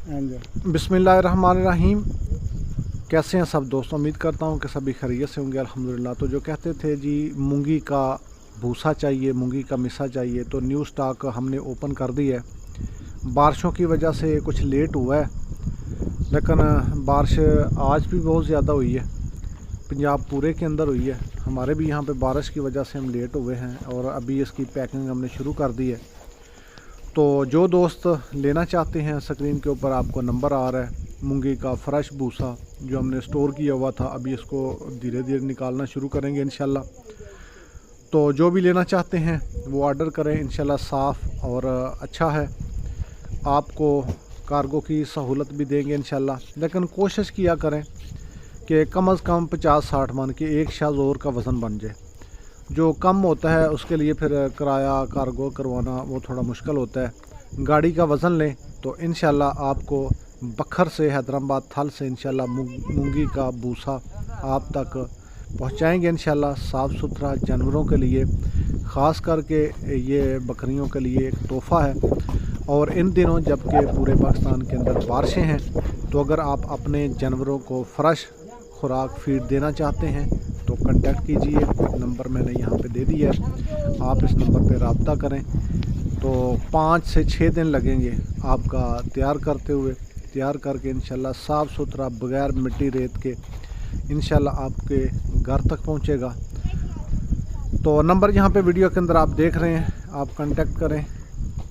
बिस्मिल्लाहिर्रहमानिर्रहीम। कैसे हैं सब दोस्तों, उम्मीद करता हूं कि सभी खैरियत से होंगे अल्हम्दुलिल्लाह। तो जो कहते थे जी मूंगी का भूसा चाहिए, मूंगी का मिसा चाहिए, तो न्यू स्टॉक हमने ओपन कर दी है। बारिशों की वजह से कुछ लेट हुआ है, लेकिन बारिश आज भी बहुत ज़्यादा हुई है, पंजाब पूरे के अंदर हुई है। हमारे भी यहाँ पे बारिश की वजह से हम लेट हुए हैं और अभी इसकी पैकिंग हमने शुरू कर दी है। तो जो दोस्त लेना चाहते हैं, स्क्रीन के ऊपर आपको नंबर आ रहा है। मूंगी का फ्रेश भूसा जो हमने स्टोर किया हुआ था, अभी इसको धीरे धीरे निकालना शुरू करेंगे इंशाल्लाह। तो जो भी लेना चाहते हैं वो ऑर्डर करें, इंशाल्लाह साफ़ और अच्छा है। आपको कार्गो की सहूलत भी देंगे इंशाल्लाह, लेकिन कोशिश किया करें कि कम अज़ कम 50-60 मन के एक शाज़ोर का वज़न बन जाए। जो कम होता है उसके लिए फिर किराया कार्गो करवाना वो थोड़ा मुश्किल होता है। गाड़ी का वज़न लें तो इंशाल्लाह आपको बखर से, हैदराबाद थल से इंशाल्लाह मूंगी का भूसा आप तक पहुंचाएंगे इंशाल्लाह। साफ़ सुथरा जानवरों के लिए, ख़ास करके ये बकरियों के लिए एक तोहफ़ा है। और इन दिनों जबकि पूरे पाकिस्तान के अंदर बारिशें हैं, तो अगर आप अपने जानवरों को फ्रेश खुराक फीड देना चाहते हैं तो कांटेक्ट कीजिए। नंबर मैंने यहाँ पे दे दिया है, आप इस नंबर पे रब्ता करें। तो 5 से 6 दिन लगेंगे आपका तैयार करके इंशाल्लाह साफ़ सुथरा बग़ैर मिट्टी रेत के इंशाल्लाह आपके घर तक पहुँचेगा। तो नंबर यहाँ पे वीडियो के अंदर आप देख रहे हैं, आप कांटेक्ट करें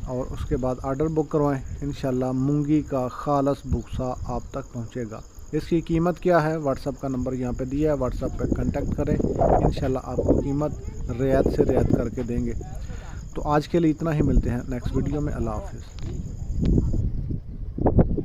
और उसके बाद ऑर्डर बुक करवाएं। इंशाल्लाह मूंगी का खालस भूसा आप तक पहुँचेगा। इसकी कीमत क्या है, व्हाट्सअप का नंबर यहाँ पे दिया है, व्हाट्सअप पे कांटेक्ट करें। इंशाल्लाह आपको कीमत रियायत से रियायत करके देंगे। तो आज के लिए इतना ही, मिलते हैं नेक्स्ट वीडियो में। अल्लाह हाफ़िज़।